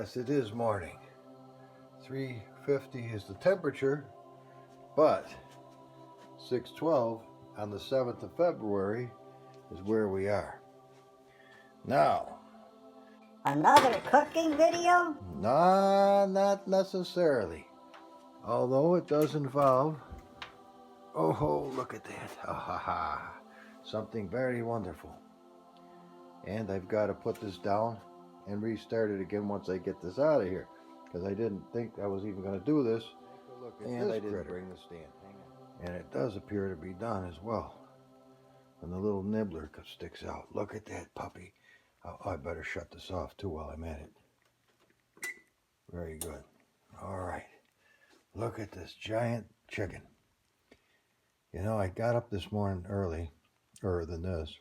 Yes, it is morning. 350 is the temperature, but 612 on the 7th of February is where we are. Now, another cooking video? nah, not necessarily. Although it does involve, oh, look at that. Ha ha ha. Something very wonderful. And I've got to put this down and restart it again once I get this out of here, because I didn't think I was even going to do this. And I didn't bring the stand. And it does appear to be done as well. And the little nibbler sticks out. Look at that puppy. Oh, I better shut this off too while I'm at it. Very good. All right. Look at this giant chicken. You know, I got up this morning early, earlier than this,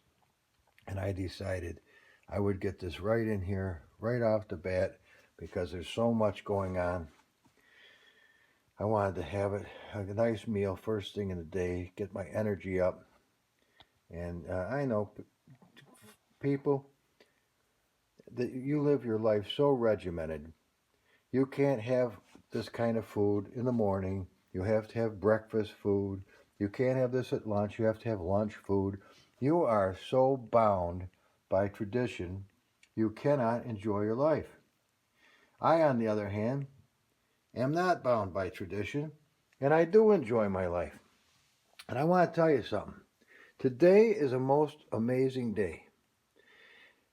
and I decided I would get this right in here, right off the bat, because there's so much going on. I wanted to have it a nice meal first thing in the day, get my energy up. And I know people that you live your life so regimented. You can't have this kind of food in the morning. You have to have breakfast food. You can't have this at lunch. You have to have lunch food. You are so bound by tradition, you cannot enjoy your life. I, on the other hand, am not bound by tradition, and I do enjoy my life. And I want to tell you something. Today is a most amazing day.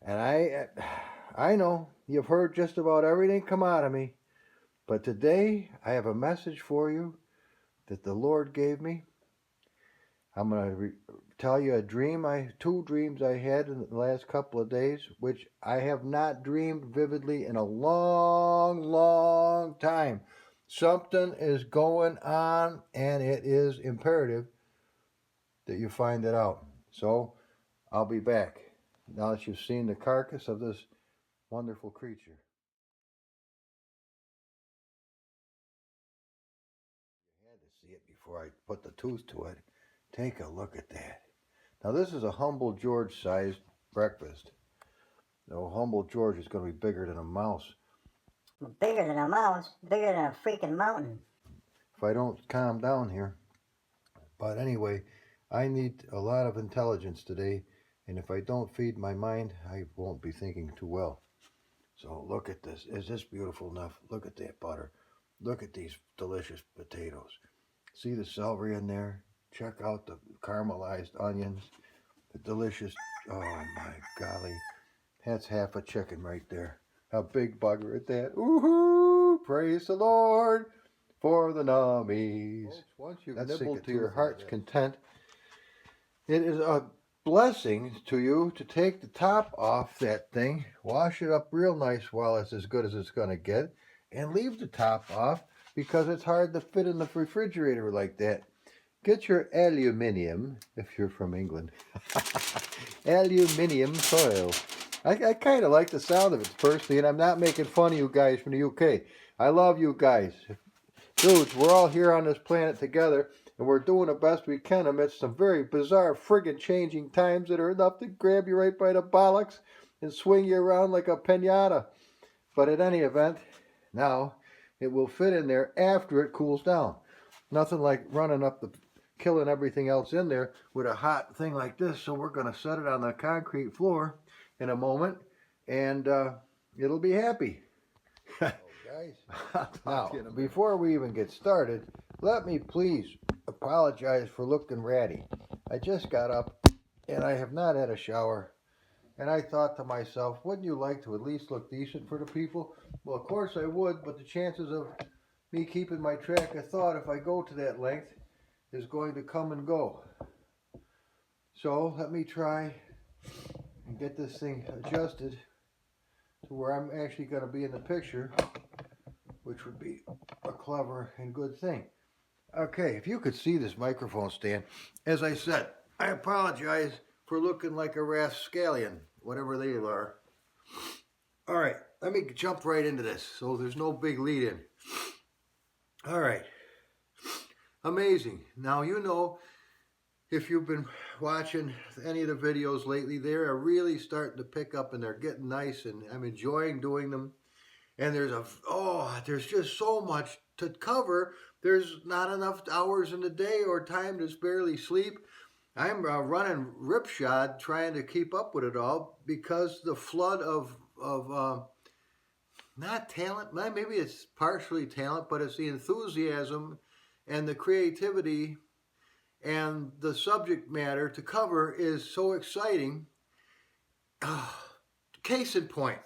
And I know you've heard just about everything come out of me, but today I have a message for you that the Lord gave me. I'm going to tell you two dreams I had in the last couple of days, which I have not dreamed vividly in a long, long time. Something is going on, and it is imperative that you find it out. So I'll be back now that you've seen the carcass of this wonderful creature. You had to see it before I put the tooth to it. Take a look at that. Now this is a humble George sized breakfast. No, humble George is going to be bigger than a mouse. Bigger than a mouse, bigger than a freaking mountain. If I don't calm down here. But anyway, I need a lot of intelligence today, and if I don't feed my mind, I won't be thinking too well. So look at this. Is this beautiful enough? Look at that butter. Look at these delicious potatoes. See the celery in there? Check out the caramelized onions. The delicious, oh my golly. That's half a chicken right there. A big bugger at that. Ooh, praise the Lord for the nummies. Folks, once you've nibbled to your heart's content, it is a blessing to you to take the top off that thing, wash it up real nice while it's as good as it's going to get, and leave the top off because it's hard to fit in the refrigerator like that. Get your aluminium, if you're from England, aluminium foil. I kind of like the sound of it personally, and I'm not making fun of you guys from the UK. I love you guys. Dudes, we're all here on this planet together, and we're doing the best we can amidst some very bizarre, friggin' changing times that are enough to grab you right by the bollocks and swing you around like a pinata. But at any event, now it will fit in there after it cools down. Nothing like running up killing everything else in there with a hot thing like this. So we're going to set it on the concrete floor in a moment, and it'll be happy. Guys, now, before we even get started, let me please apologize for looking ratty. I just got up, and I have not had a shower, and I thought to myself, wouldn't you like to at least look decent for the people? Well, of course I would, but the chances of me keeping my track of thought if I go to that length is going to come and go. So let me try and get this thing adjusted to where I'm actually going to be in the picture, which would be a clever and good thing. Okay, if you could see this microphone stand, as I said, I apologize for looking like a rascallion, whatever they are. All right, let me jump right into this so there's no big lead in. All right, amazing. Now, you know, if you've been watching any of the videos lately, they're really starting to pick up and they're getting nice, and I'm enjoying doing them. and there's just so much to cover. There's not enough hours in the day or time to barely sleep. I'm running ripshod trying to keep up with it all because the flood of not talent. Maybe it's partially talent, but it's the enthusiasm and the creativity and the subject matter to cover is so exciting. Case in point,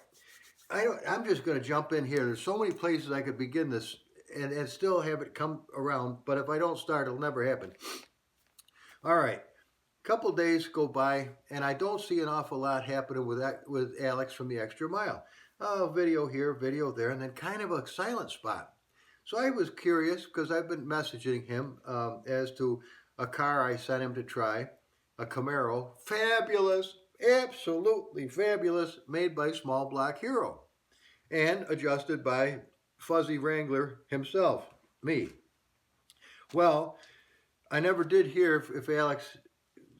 I'm just going to jump in here. There's so many places I could begin this and still have it come around, but if I don't start, it'll never happen. All right. Couple days go by, and I don't see an awful lot happening with Alex from the Extra Mile. Video here, video there, and then kind of a silent spot. So I was curious because I've been messaging him as to a car I sent him to try, a Camaro, fabulous, absolutely fabulous, made by Small Block Hero, and adjusted by Fuzzy Wrangler himself, me. Well, I never did hear if Alex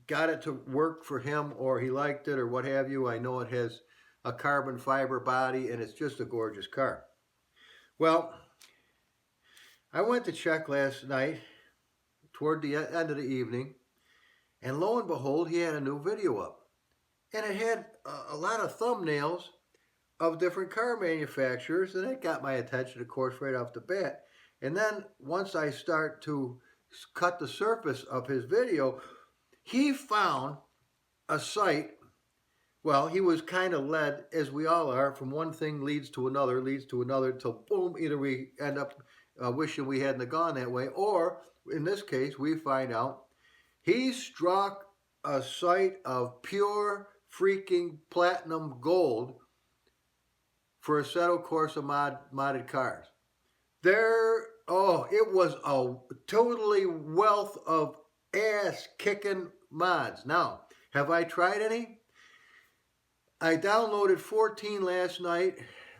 got it to work for him or he liked it or what have you. I know it has a carbon fiber body and it's just a gorgeous car. Well, I went to check last night toward the end of the evening, and lo and behold, he had a new video up. And it had a lot of thumbnails of different car manufacturers, and it got my attention, of course, right off the bat. And then once I start to cut the surface of his video, he found a site. Well, he was kind of led, as we all are, from one thing leads to another, till boom, either we end up wishing we hadn't gone that way, or in this case, we find out he struck a site of pure freaking platinum gold for Assetto Corsa modded cars. It was a totally wealth of ass-kicking mods. Now, have I tried any? I downloaded 14 last night,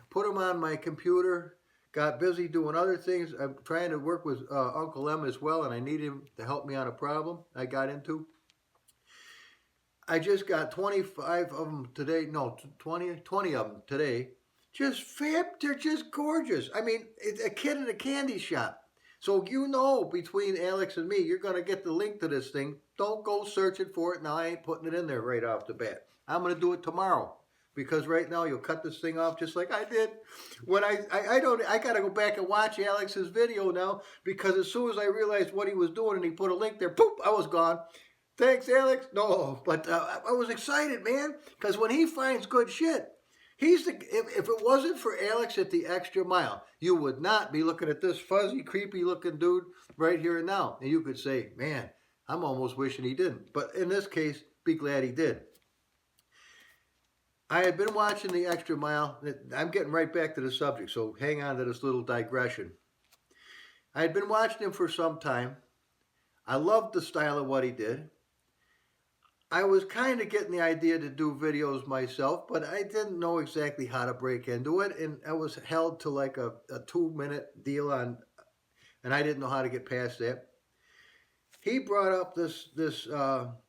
put them on my computer, got busy doing other things. I'm trying to work with Uncle M as well, and I need him to help me on a problem I got into. I just got 25 of them today. No, 20 of them today. Just fab. They're just gorgeous. I mean, it's a kid in a candy shop. So between Alex and me, you're going to get the link to this thing. Don't go searching for it. Now, I ain't putting it in there right off the bat. I'm going to do it tomorrow. Because right now you'll cut this thing off just like I did. When I got to go back and watch Alex's video now, because as soon as I realized what he was doing and he put a link there, poof, I was gone. Thanks, Alex. No, but I was excited, man, because when he finds good shit, if it wasn't for Alex at the Extra Mile, you would not be looking at this fuzzy, creepy looking dude right here and now. And you could say, man, I'm almost wishing he didn't. But in this case, be glad he did. I had been watching the Extra Mile. I'm getting right back to the subject, so hang on to this little digression. I had been watching him for some time. I loved the style of what he did. I was kind of getting the idea to do videos myself, but I didn't know exactly how to break into it, and I was held to like a 2-minute deal on, and I didn't know how to get past that. He brought up this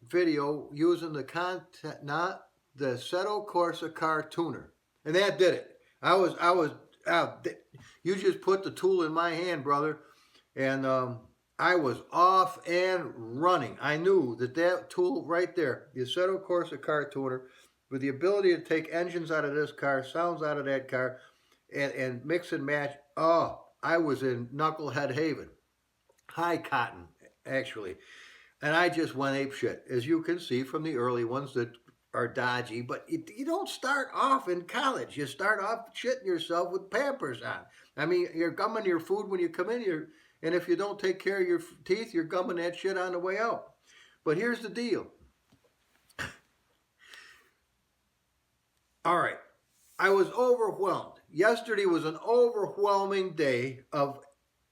video using the content, not the Assetto Corsa car tuner, and that did it. You just put the tool in my hand, brother, and I was off and running. I knew that tool right there, the Assetto Corsa car tuner, with the ability to take engines out of this car, sounds out of that car, and mix and match. Oh, I was in knucklehead haven, high cotton, actually, and I just went apeshit, as you can see from the early ones that are dodgy. But you don't start off in college. You start off shitting yourself with Pampers on. I mean, you're gumming your food when you come in. And if you don't take care of your teeth, you're gumming that shit on the way out. But here's the deal. All right. I was overwhelmed. Yesterday was an overwhelming day of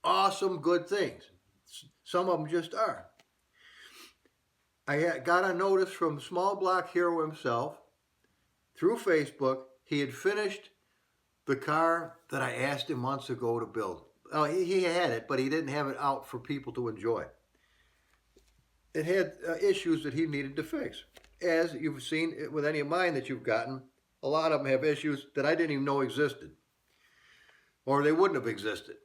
awesome, good things. Some of them just are. I got a notice from Small Block Hero himself through Facebook. He had finished the car that I asked him months ago to build. Oh, he had it, but he didn't have it out for people to enjoy. It had issues that he needed to fix. As you've seen with any of mine that you've gotten, a lot of them have issues that I didn't even know existed. or they wouldn't have existed.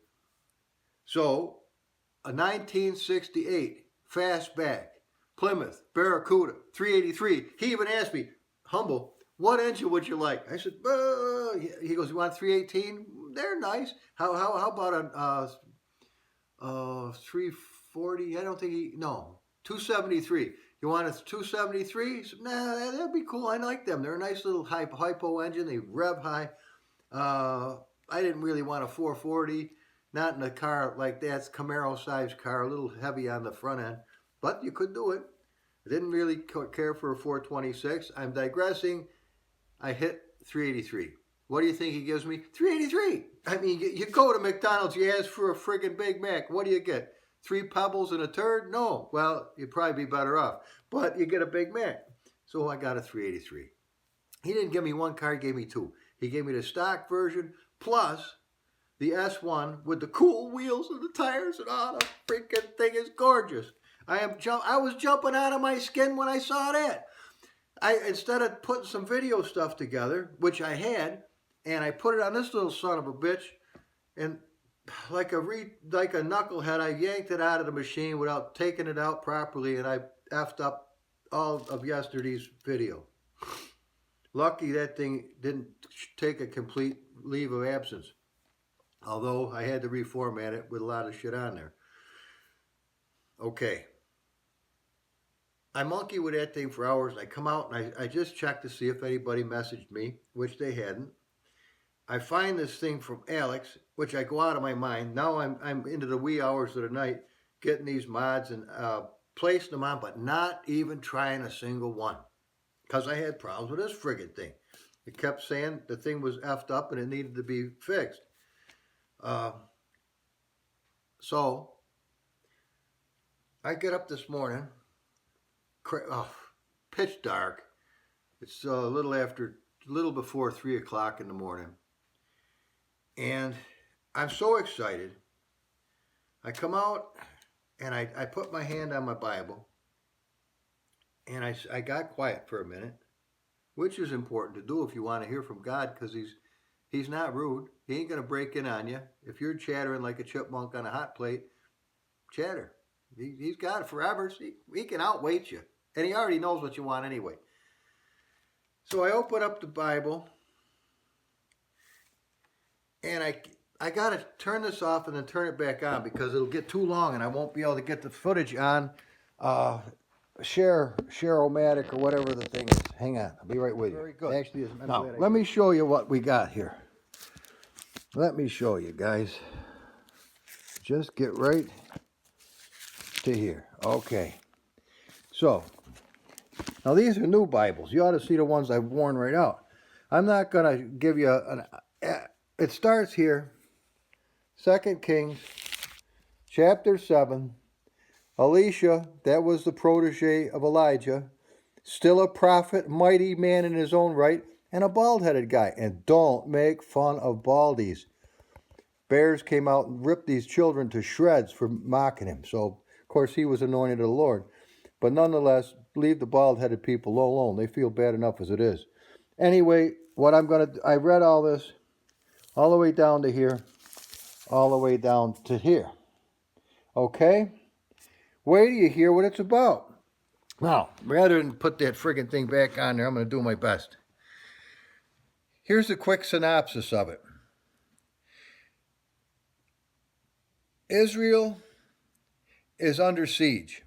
So, a 1968 fastback Plymouth Barracuda 383. He even asked me, humble, what engine would you like? I said, he goes, you want 318? They're nice. How about a 340? I don't think no, 273. You want a 273? He said, nah, that'd be cool. I like them. They're a nice little hypo engine. They rev high. I didn't really want a 440. Not in a car like that. It's Camaro-sized car, a little heavy on the front end. But you could do it. I didn't really care for a 426. I'm digressing. I hit 383. What do you think he gives me? 383. I mean, you go to McDonald's, you ask for a friggin' Big Mac. What do you get? 3 pebbles and a turd? No. Well, you'd probably be better off. But you get a Big Mac. So I got a 383. He didn't give me one car, he gave me two. He gave me the stock version plus the S1 with the cool wheels and the tires and all. The freaking thing is gorgeous. I was jumping out of my skin when I saw that. Instead of putting some video stuff together, which I had, and I put it on this little son of a bitch, and like a knucklehead, I yanked it out of the machine without taking it out properly, and I effed up all of yesterday's video. Lucky that thing didn't take a complete leave of absence, although I had to reformat it with a lot of shit on there. Okay. I monkey with that thing for hours. I come out and I just checked to see if anybody messaged me, which they hadn't. I find this thing from Alex, which I go out of my mind. Now I'm into the wee hours of the night getting these mods and placing them on, but not even trying a single one. Because I had problems with this friggin' thing. It kept saying the thing was effed up and it needed to be fixed. So I get up this morning, pitch dark. It's a little before 3 o'clock in the morning. And I'm so excited. I come out and I put my hand on my Bible. And I got quiet for a minute, which is important to do if you want to hear from God, because he's not rude. He ain't going to break in on you. If you're chattering like a chipmunk on a hot plate, chatter. He's got it forever. He can outwait you. And he already knows what you want anyway. So I open up the Bible, and I got to turn this off and then turn it back on because it'll get too long and I won't be able to get the footage on Share-O-Matic or whatever the thing is. Hang on. I'll be right with you. Very good. Actually, now, let me show you what we got here. Let me show you, guys. Just get right to here. Okay. So, now these are new Bibles. You ought to see the ones I've worn right out. I'm not going to give you it starts here. 2 Kings, chapter 7. Elisha, that was the protege of Elijah, still a prophet, mighty man in his own right, and a bald-headed guy. And don't make fun of baldies. Bears came out and ripped these children to shreds for mocking him. So, of course, he was anointed of the Lord. But nonetheless, leave the bald-headed people alone. They feel bad enough as it is. Anyway, I read all this, all the way down to here, all the way down to here. Okay? Wait till you hear what it's about. Now, rather than put that friggin' thing back on there, I'm going to do my best. Here's a quick synopsis of it. Israel is under siege.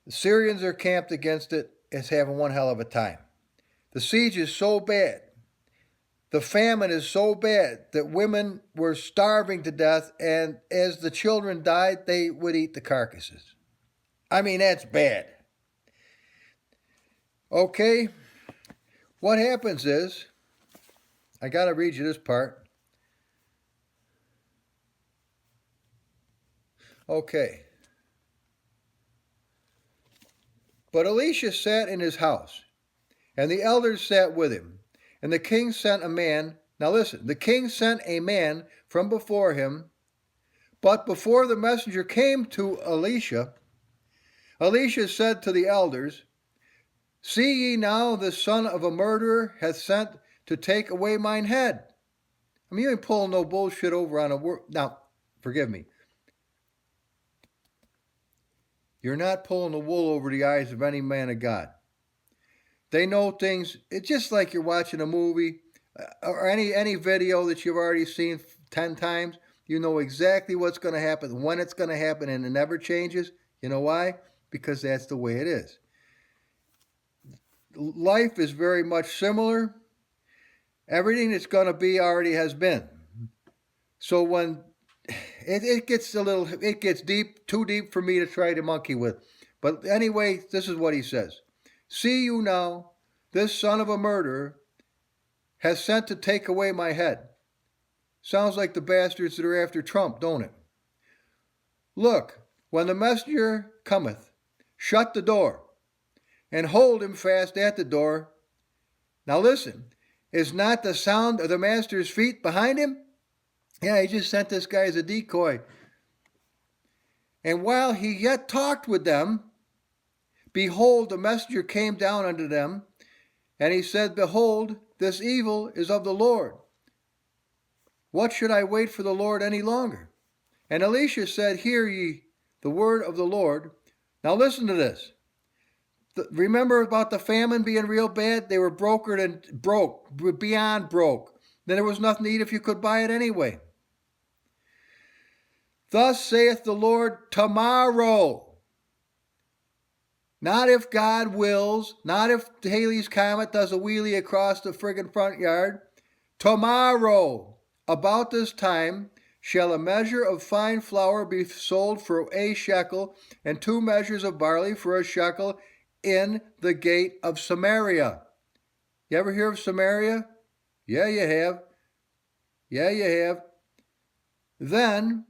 The Syrians are camped against it. It's having one hell of a time. The siege is so bad. The famine is so bad that women were starving to death, and as the children died, they would eat the carcasses. I mean, that's bad. Okay, what happens is, I got to read you this part. Okay. But Elisha sat in his house, and the elders sat with him. And the king sent a man. Now listen, the king sent a man from before him. But before the messenger came to Elisha, Elisha said to the elders, See ye now, the son of a murderer hath sent to take away mine head. I mean, you ain't pulling no bullshit over on a word. Now, forgive me. You're not pulling the wool over the eyes of any man of God. They know things. It's just like you're watching a movie or any video that you've already seen 10 times. You know exactly what's going to happen, when it's going to happen, and it never changes. You know why? Because that's the way it is. Life is very much similar. Everything that's going to be already has been. So when it gets deep, too deep for me to try to monkey with. But anyway, this is what he says. See you now, this son of a murderer has sent to take away my head. Sounds like the bastards that are after Trump, don't it? Look, when the messenger cometh, shut the door, and hold him fast at the door. Now listen, is not the sound of the master's feet behind him? Yeah, he just sent this guy as a decoy. And while he yet talked with them, behold, the messenger came down unto them, and he said, Behold, this evil is of the Lord. What should I wait for the Lord any longer? And Elisha said, Hear ye the word of the Lord. Now listen to this. Remember about the famine being real bad? They were brokered and broke, beyond broke. Then there was nothing to eat if you could buy it anyway. Thus saith the Lord, tomorrow. Not if God wills, not if Halley's Comet does a wheelie across the friggin' front yard. Tomorrow, about this time, shall a measure of fine flour be sold for a shekel, and 2 measures of barley for a shekel in the gate of Samaria. You ever hear of Samaria? Yeah, you have. Yeah, you have. Then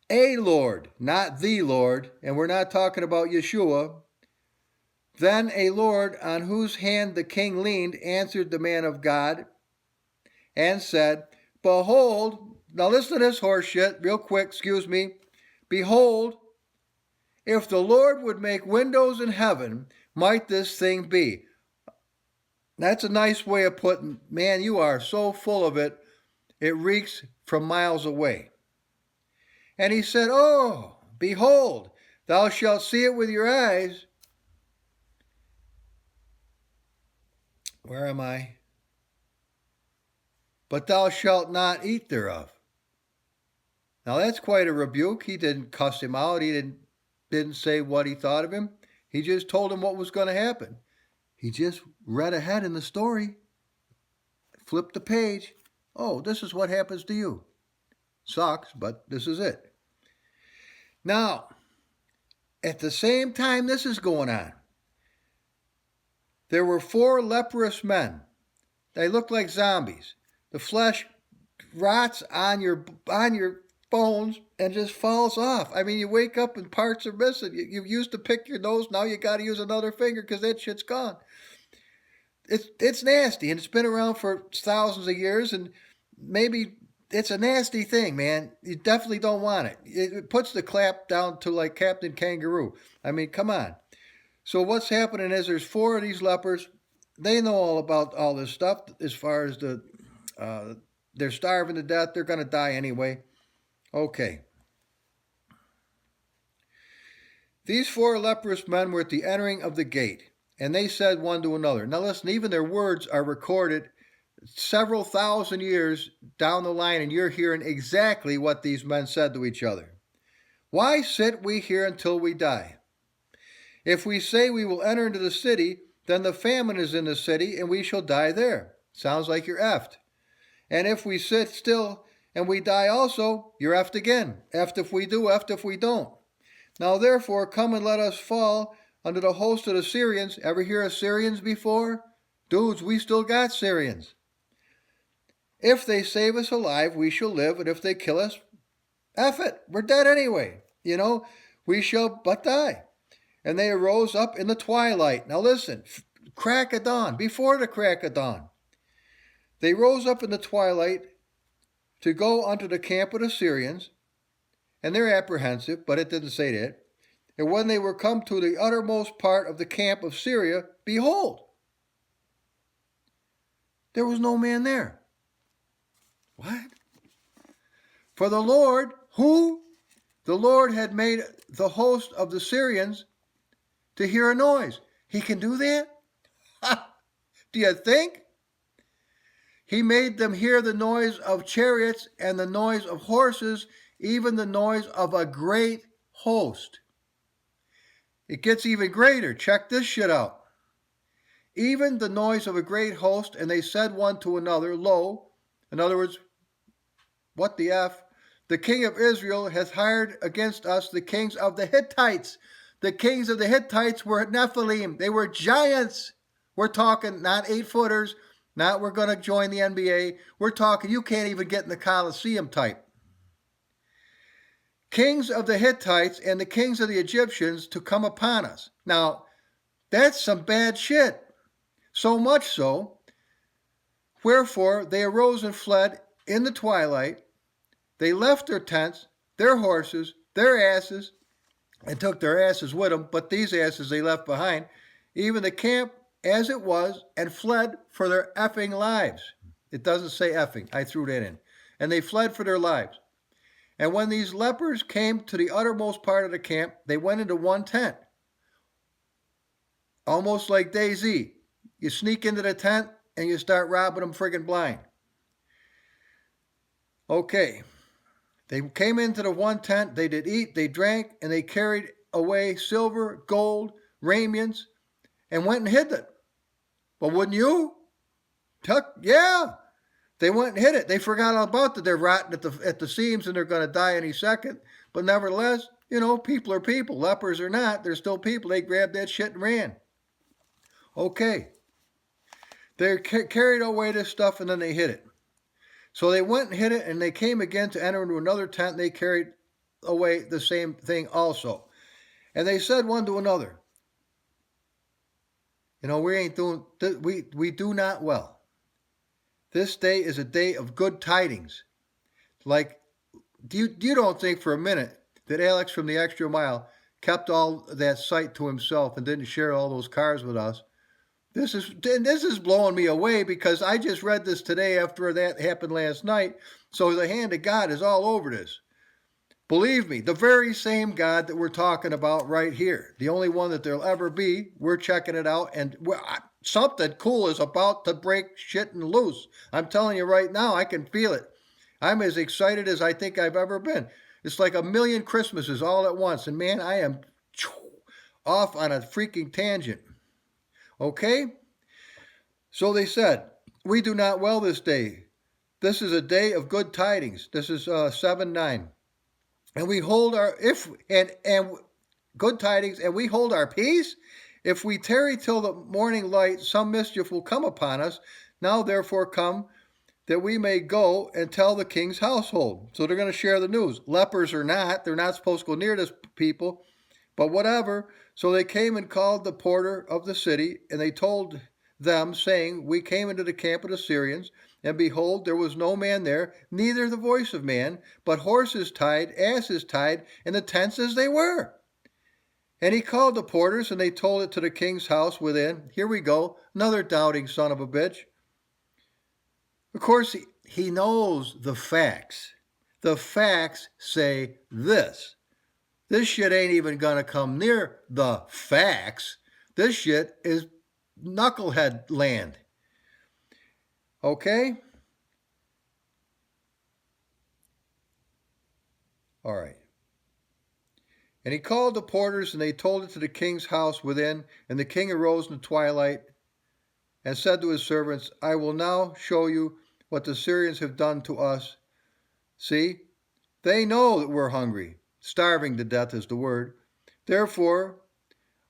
a Lord, not the Lord, and we're not talking about Yeshua. Then a Lord on whose hand the king leaned answered the man of God and said, Behold, now listen to this horse shit real quick, excuse me. Behold, if the Lord would make windows in heaven, might this thing be? That's a nice way of putting, man, you are so full of it, it reeks from miles away. And he said, Oh, behold, thou shalt see it with your eyes. Where am I? But thou shalt not eat thereof. Now that's quite a rebuke. He didn't cuss him out. He didn't say what he thought of him. He just told him what was going to happen. He just read ahead in the story. Flipped the page. Oh, this is what happens to you. Sucks, but this is it. Now, at the same time this is going on, there were 4 leprous men. They looked like zombies. The flesh rots on your bones and just falls off. I mean, you wake up and parts are missing. You used to pick your nose, now you got to use another finger because that shit's gone. It's nasty, and it's been around for thousands of years, and maybe it's a nasty thing, man. You definitely don't want it. It puts the clap down to like Captain Kangaroo. I mean, come on. So what's happening is there's 4 of these lepers. They know all about all this stuff as far as they're starving to death. They're going to die anyway. Okay. These 4 leprous men were at the entering of the gate, and they said one to another. Now listen, even their words are recorded several thousand years down the line, and you're hearing exactly what these men said to each other. Why sit we here until we die? If we say we will enter into the city, then the famine is in the city, and we shall die there. Sounds like you're effed. And if we sit still and we die also, you're effed again. Effed if we do, effed if we don't. Now therefore, come and let us fall under the host of the Syrians. Ever hear of Syrians before? Dudes, we still got Syrians. If they save us alive, we shall live, and if they kill us, F it, we're dead anyway. We shall but die. And they arose up in the twilight. Now listen, crack of dawn, before the crack of dawn. They rose up in the twilight to go unto the camp of the Syrians, and they're apprehensive, but it didn't say that. And when they were come to the uttermost part of the camp of Syria, behold, there was no man there. What? For the Lord, who? The Lord had made the host of the Syrians to hear a noise. He can do that? Do you think? He made them hear the noise of chariots and the noise of horses, even the noise of a great host. It gets even greater. Check this shit out. Even the noise of a great host, and they said one to another, Lo, in other words, what the F? The king of Israel hath hired against us the kings of the Hittites. The kings of the Hittites were Nephilim. They were giants. We're talking not 8-footers, not we're going to join the NBA. We're talking you can't even get in the Colosseum type. Kings of the Hittites and the kings of the Egyptians to come upon us. Now, that's some bad shit. So much so, wherefore they arose and fled in the twilight. They left their tents, their horses, their asses, and took their asses with them, but these asses they left behind, even the camp as it was, and fled for their effing lives. It doesn't say effing. I threw that in. And they fled for their lives. And when these lepers came to the uttermost part of the camp, they went into one tent. Almost like DayZ. You sneak into the tent and you start robbing them friggin' blind. Okay. They came into the one tent, they did eat, they drank, and they carried away silver, gold, raiments, and went and hid it. But wouldn't you? Yeah. They went and hid it. They forgot all about that. They're rotting at the seams and they're going to die any second. But nevertheless, people are people. Lepers or not, they're still people. They grabbed that shit and ran. Okay. They carried away this stuff and then they hid it. So they went and hid it, and they came again to enter into another tent, and they carried away the same thing also. And they said one to another, we do not well. This day is a day of good tidings. Like, you don't think for a minute that Alex from the Extra Mile kept all that sight to himself and didn't share all those cars with us. This is blowing me away because I just read this today after that happened last night. So the hand of God is all over this. Believe me, the very same God that we're talking about right here, the only one that there'll ever be, we're checking it out, and something cool is about to break shit and loose. I'm telling you right now, I can feel it. I'm as excited as I think I've ever been. It's like a million Christmases all at once, and man, I am off on a freaking tangent. Okay? So they said, we do not well this day. This is a day of good tidings. This is 7:9. And we hold good tidings, and we hold our peace. If we tarry till the morning light, some mischief will come upon us. Now therefore come, that we may go and tell the king's household. So they're going to share the news. Lepers or not, they're not supposed to go near this people, but whatever. So they came and called the porter of the city, and they told them, saying, we came into the camp of the Syrians, and behold, there was no man there, neither the voice of man, but horses tied, asses tied, and the tents as they were. And he called the porters, and they told it to the king's house within. Here we go, another doubting son of a bitch. Of course, he knows the facts. The facts say this. This shit ain't even going to come near the facts. This shit is knucklehead land. Okay? All right. And he called the porters, and they told it to the king's house within. And the king arose in the twilight and said to his servants, I will now show you what the Syrians have done to us. See, they know that we're hungry. Starving to death is the word. Therefore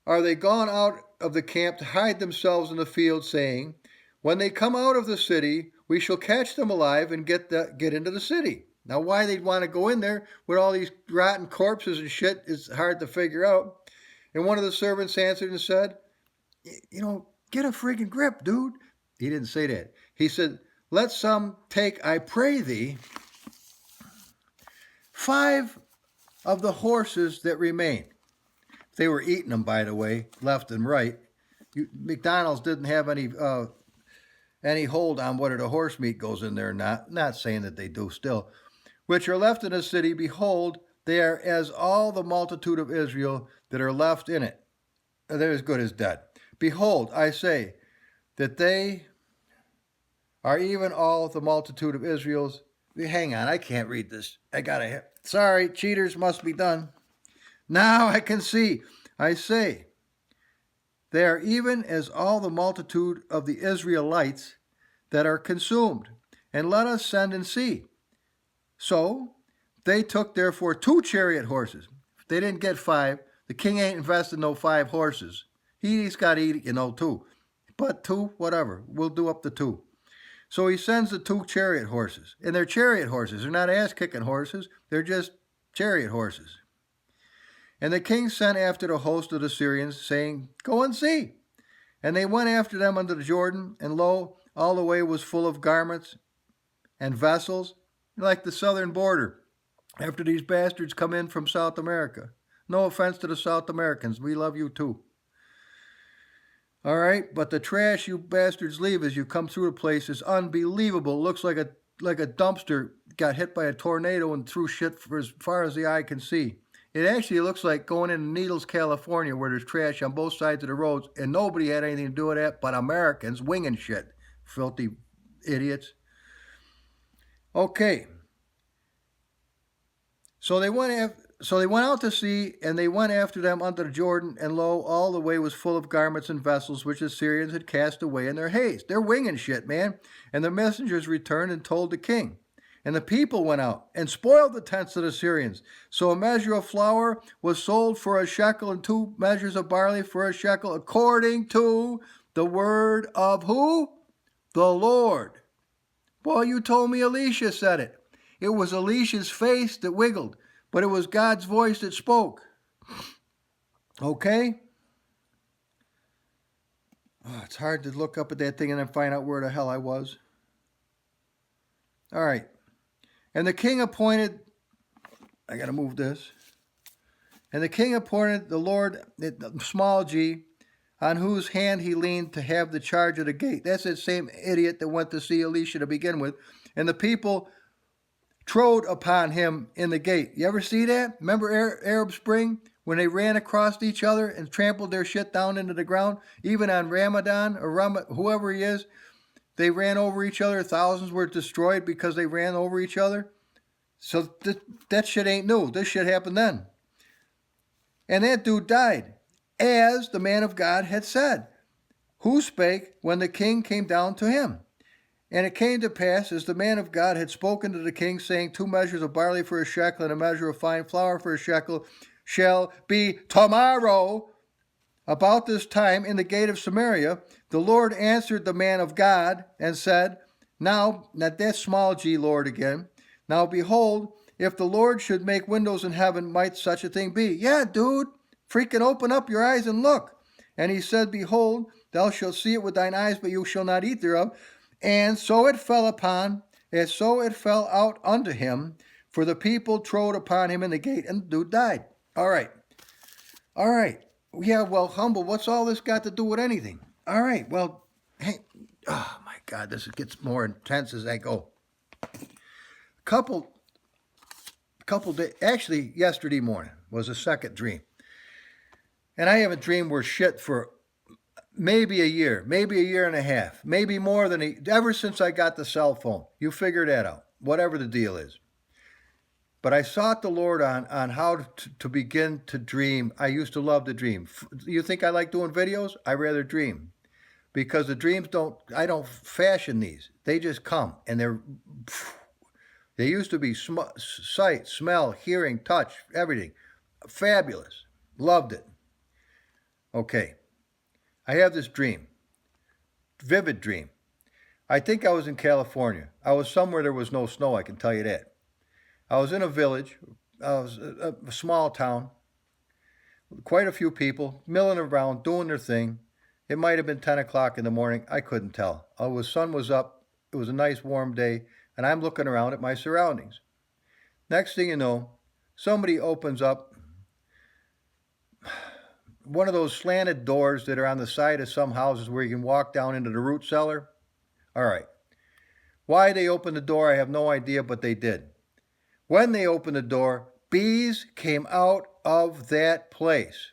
are they gone out of the camp to hide themselves in the field, saying, when they come out of the city, we shall catch them alive and get into the city. Now, why they'd want to go in there with all these rotten corpses and shit is hard to figure out. And one of the servants answered and said, get a friggin' grip, dude. He didn't say that. He said, let some take, I pray thee, 5 of the horses that remain. They were eating them, by the way, left and right. McDonald's didn't have any any hold on whether the horse meat goes in there or not. Not saying that they do still. Which are left in the city, behold, they are as all the multitude of Israel that are left in it. They're as good as dead. Behold, I say that they are even all the multitude of Israel's. Hang on, I can't read this. Sorry, cheaters, must be done. Now I can see. I say, they are even as all the multitude of the Israelites that are consumed. And let us send and see. So they took therefore 2 chariot horses. They didn't get 5. The king ain't invested no 5 horses. He's got to eat, 2. But 2, whatever. We'll do up to 2. So he sends the 2 chariot horses. And they're chariot horses. They're not ass-kicking horses. They're just chariot horses. And the king sent after the host of the Syrians, saying, Go and see. And they went after them unto the Jordan, and lo, all the way was full of garments and vessels, like the southern border, after these bastards come in from South America. No offense to the South Americans. We love you too. All right, but the trash you bastards leave as you come through the place is unbelievable. It looks like a dumpster got hit by a tornado and threw shit for as far as the eye can see. It actually looks like going into Needles, California, where there's trash on both sides of the roads, and nobody had anything to do with that but Americans winging shit. Filthy idiots. Okay. So they went out to sea, and they went after them unto the Jordan, and lo, all the way was full of garments and vessels which the Syrians had cast away in their haste. They're winging shit, man. And the messengers returned and told the king. And the people went out and spoiled the tents of the Syrians. So a measure of flour was sold for a shekel, and 2 measures of barley for a shekel, according to the word of who? The Lord. Well, you told me Elisha said it. It was Elisha's face that wiggled, but it was God's voice that spoke. Okay? Oh, it's hard to look up at that thing and then find out where the hell I was. All right. And the king appointed, I got to move this. And the king appointed the Lord, small g, on whose hand he leaned to have the charge of the gate. That's that same idiot that went to see Elisha to begin with. And the people trode upon him in the gate. You ever see that? Remember Arab Spring? When they ran across each other and trampled their shit down into the ground? Even on Ramadan or whoever he is, they ran over each other. Thousands were destroyed because they ran over each other. So that shit ain't new. This shit happened then. And that dude died, as the man of God had said, who spake when the king came down to him. And it came to pass, as the man of God had spoken to the king, saying, 2 measures of barley for a shekel, and a measure of fine flour for a shekel, shall be tomorrow about this time in the gate of Samaria. The Lord answered the man of God and said, Now that's small g, Lord, again. Now behold, if the Lord should make windows in heaven, might such a thing be? Yeah, dude, freaking open up your eyes and look. And he said, Behold, thou shalt see it with thine eyes, but you shall not eat thereof. And so it fell out unto him, for the people trode upon him in the gate, and the dude died. All right. Yeah, well, humble, what's all this got to do with anything? All right, well, hey, oh my God, this gets more intense as I go. Couple days, actually, yesterday morning was a second dream. And I haven't dreamed worth shit for maybe a year and a half, maybe more than ever since I got the cell phone. You figure that out, whatever the deal is. But I sought the Lord on how to begin to dream. I used to love to dream. You think I like doing videos? I rather dream. Because the dreams I don't fashion these. They just come. And they used to be sight, smell, hearing, touch, everything. Fabulous. Loved it. Okay. I have this dream. Vivid dream. I think I was in California. I was somewhere there was no snow, I can tell you that. I was in a village. I was a small town. Quite a few people milling around, doing their thing. It might have been 10 o'clock in the morning. I couldn't tell. The sun was up. It was a nice warm day. And I'm looking around at my surroundings. Next thing you know, somebody opens up one of those slanted doors that are on the side of some houses where you can walk down into the root cellar. All right. Why they opened the door, I have no idea, but they did. When they opened the door, bees came out of that place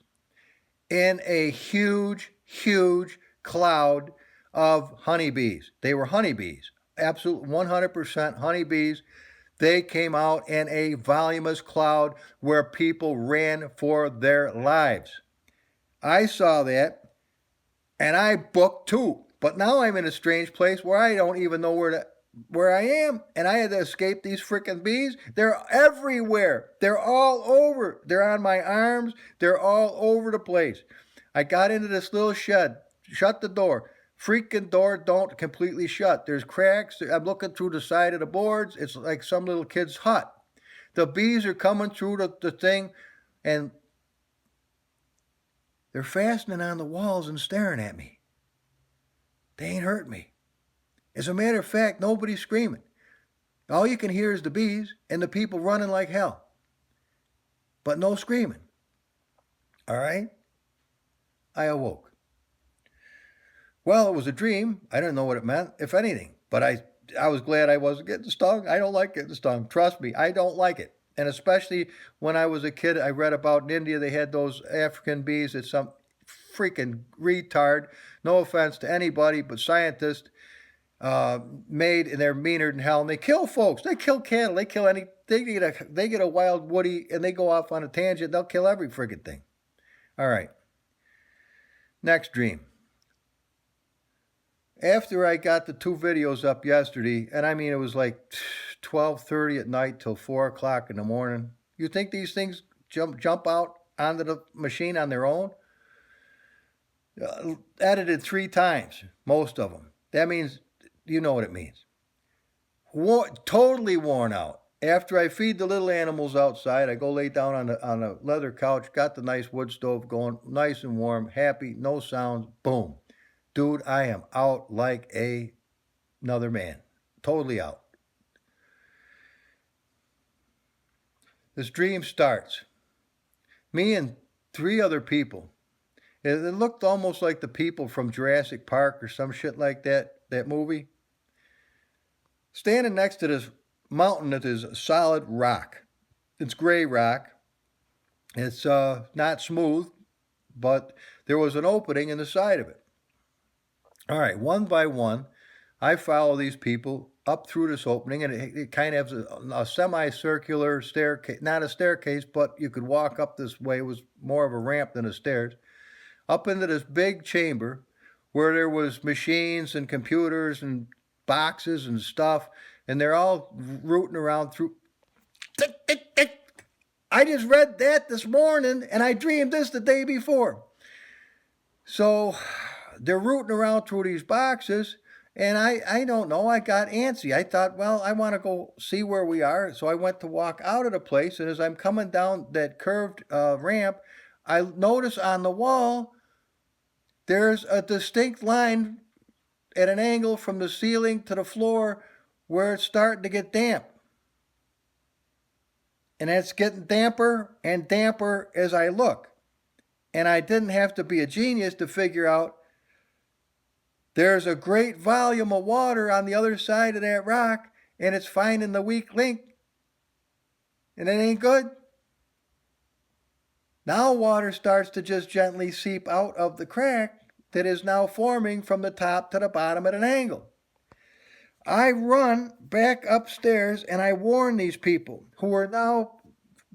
in a huge, huge cloud of honeybees. They were honeybees, absolute 100% honeybees. They came out in a voluminous cloud where people ran for their lives. I saw that and I booked too. But now I'm in a strange place where I don't even know where I am, and I had to escape these freaking bees. They're everywhere. They're all over. They're on my arms. They're all over the place. I got into this little shed, shut the door. Freaking door don't completely shut. There's cracks. I'm looking through the side of the boards. It's like some little kid's hut. The bees are coming through the thing, and they're fastening on the walls and staring at me. They ain't hurt me. As a matter of fact, nobody's screaming. All you can hear is the bees and the people running like hell. But no screaming. All right? I awoke. Well, it was a dream. I didn't know what it meant, if anything. But I was glad I wasn't getting stung. I don't like getting stung. Trust me, I don't like it. And especially when I was a kid, I read about in India, they had those African bees that some freaking retard, no offense to anybody, but scientists, made, and they're meaner than hell, and they kill folks. They kill cattle. They kill any. They get a wild woody, and they go off on a tangent. They'll kill every friggin' thing. All right. Next dream. After I got the 2 videos up yesterday, and I mean it was like 12:30 at night till 4 o'clock in the morning. You think these things jump out onto the machine on their own? Edited 3 times, most of them. That means, you know what it means. Totally worn out. After I feed the little animals outside, I go lay down on a leather couch, got the nice wood stove going, nice and warm, happy, no sounds, boom. Dude, I am out like another man. Totally out. This dream starts. Me and 3 other people. It looked almost like the people from Jurassic Park or some shit like that movie. Standing next to this mountain that is solid rock. It's gray rock. It's not smooth, but there was an opening in the side of it. All right, one by one, I follow these people up through this opening, and it kind of has a semicircular staircase, not a staircase, but you could walk up this way. It was more of a ramp than a stairs. Up into this big chamber where there was machines and computers and boxes and stuff, and they're all rooting around through. I just read that this morning, and I dreamed this the day before. So they're rooting around through these boxes, and I don't know. I got antsy. I thought, well, I want to go see where we are. So I went to walk out of the place, and as I'm coming down that curved ramp, I notice on the wall there's a distinct line at an angle from the ceiling to the floor where it's starting to get damp. And it's getting damper and damper as I look. And I didn't have to be a genius to figure out there's a great volume of water on the other side of that rock, and it's finding the weak link. And it ain't good. Now water starts to just gently seep out of the crack that is now forming from the top to the bottom at an angle. I run back upstairs and I warn these people who are now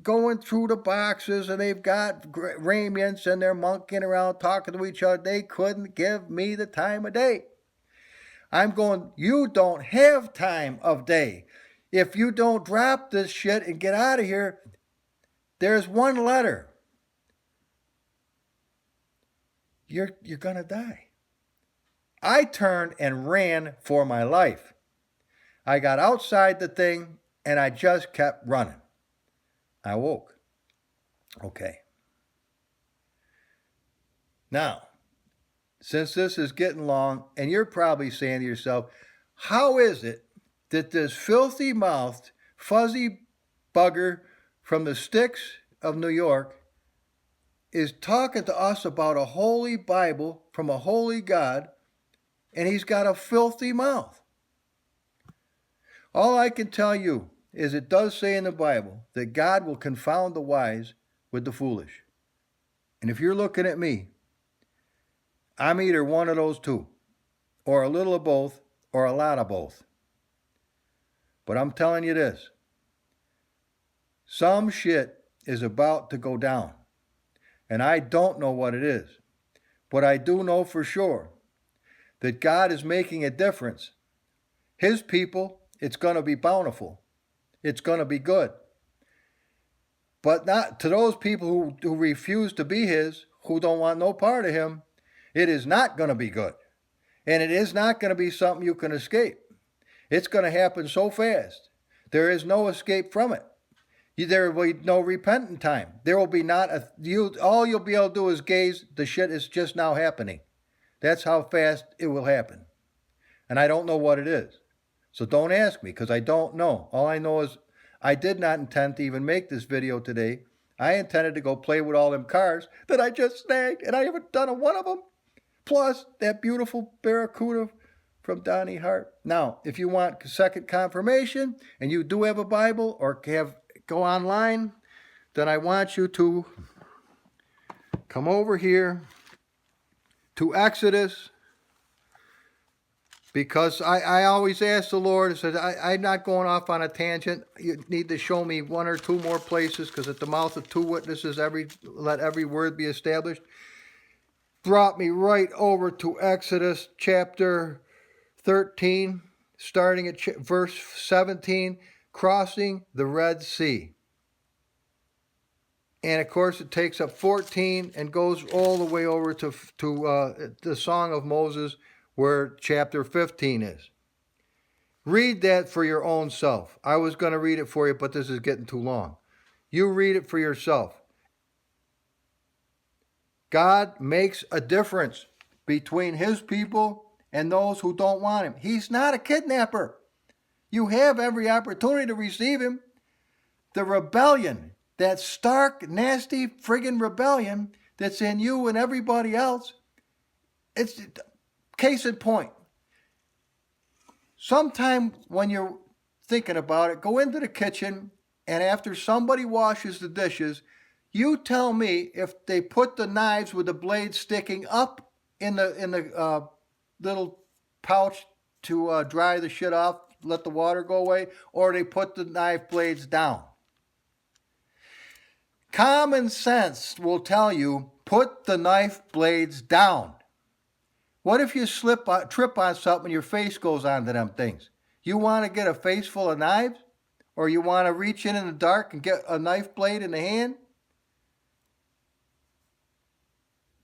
going through the boxes, and they've got raiments and they're monkeying around talking to each other. They couldn't give me the time of day. I'm going, you don't have time of day. If you don't drop this shit and get out of here, there's one letter. You're going to die. I turned and ran for my life. I got outside the thing and I just kept running. I woke. Okay. Now, since this is getting long, and you're probably saying to yourself, how is it that this filthy mouthed, fuzzy bugger from the sticks of New York is talking to us about a holy Bible from a holy God, and he's got a filthy mouth? All I can tell you is it does say in the Bible that God will confound the wise with the foolish. And if you're looking at me, I'm either one of those two, or a little of both, or a lot of both. But I'm telling you this. Some shit is about to go down. And I don't know what it is. But I do know for sure that God is making a difference. His people, it's going to be bountiful. It's going to be good. But not to those people who refuse to be His, who don't want no part of Him, it is not going to be good. And it is not going to be something you can escape. It's going to happen so fast. There is no escape from it. There will be no repentant time. There will be not a, all you'll be able to do is gaze. The shit is just now happening. That's how fast it will happen. And I don't know what it is. So don't ask me, because I don't know. All I know is I did not intend to even make this video today. I intended to go play with all them cars that I just snagged, and I haven't done one of them. Plus that beautiful Barracuda from Donnie Hart. Now, if you want second confirmation, and you do have a Bible or go online, then I want you to come over here to Exodus, because I always ask the Lord, I said, I'm not going off on a tangent. You need to show me one or two more places, because at the mouth of two witnesses, let every word be established. Brought me right over to Exodus chapter 13, starting at verse 17, crossing the Red Sea. And of course, it takes up 14 and goes all the way over to the Song of Moses, where chapter 15 is. Read that for your own self. I was going to read it for you, but this is getting too long. You read it for yourself. God makes a difference between His people and those who don't want Him. He's not a kidnapper. You have every opportunity to receive Him. The rebellion, that stark, nasty friggin' rebellion that's in you and everybody else, it's case in point. Sometime when you're thinking about it, go into the kitchen, and after somebody washes the dishes, you tell me if they put the knives with the blades sticking up in the little pouch to dry the shit off, let the water go away, or they put the knife blades down. Common sense will tell you, put the knife blades down. What if you trip on something and your face goes onto them things? You want to get a face full of knives? Or you want to reach in the dark and get a knife blade in the hand?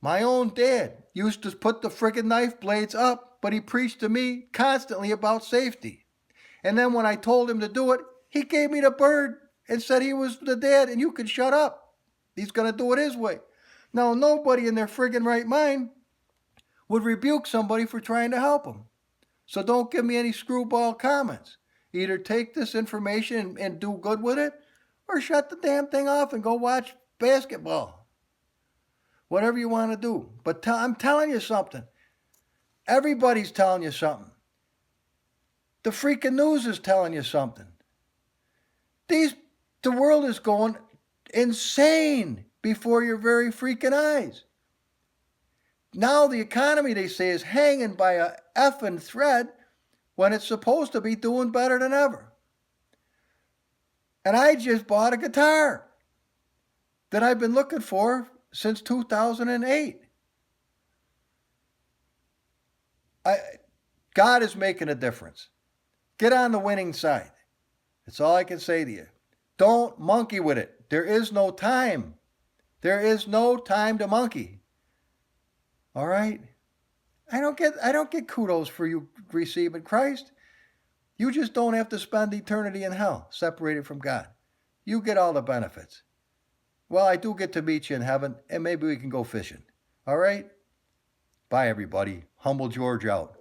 My own dad used to put the friggin' knife blades up, but he preached to me constantly about safety. And then when I told him to do it, he gave me the bird and said he was the dad and you can shut up. He's going to do it his way. Now, nobody in their friggin' right mind would rebuke somebody for trying to help them. So don't give me any screwball comments. Either take this information and do good with it, or shut the damn thing off and go watch basketball. Whatever you want to do. But I'm telling you something. Everybody's telling you something. The freaking news is telling you something. The world is going insane before your very freaking eyes. Now the economy, they say, is hanging by a effing thread when it's supposed to be doing better than ever. And I just bought a guitar that I've been looking for since 2008. God is making a difference. Get on the winning side. That's all I can say to you. Don't monkey with it. There is no time. There is no time to monkey. All right? I don't get kudos for you receiving Christ. You just don't have to spend eternity in hell, separated from God. You get all the benefits. Well, I do get to meet you in heaven, and maybe we can go fishing. All right? Bye, everybody. Humble George out.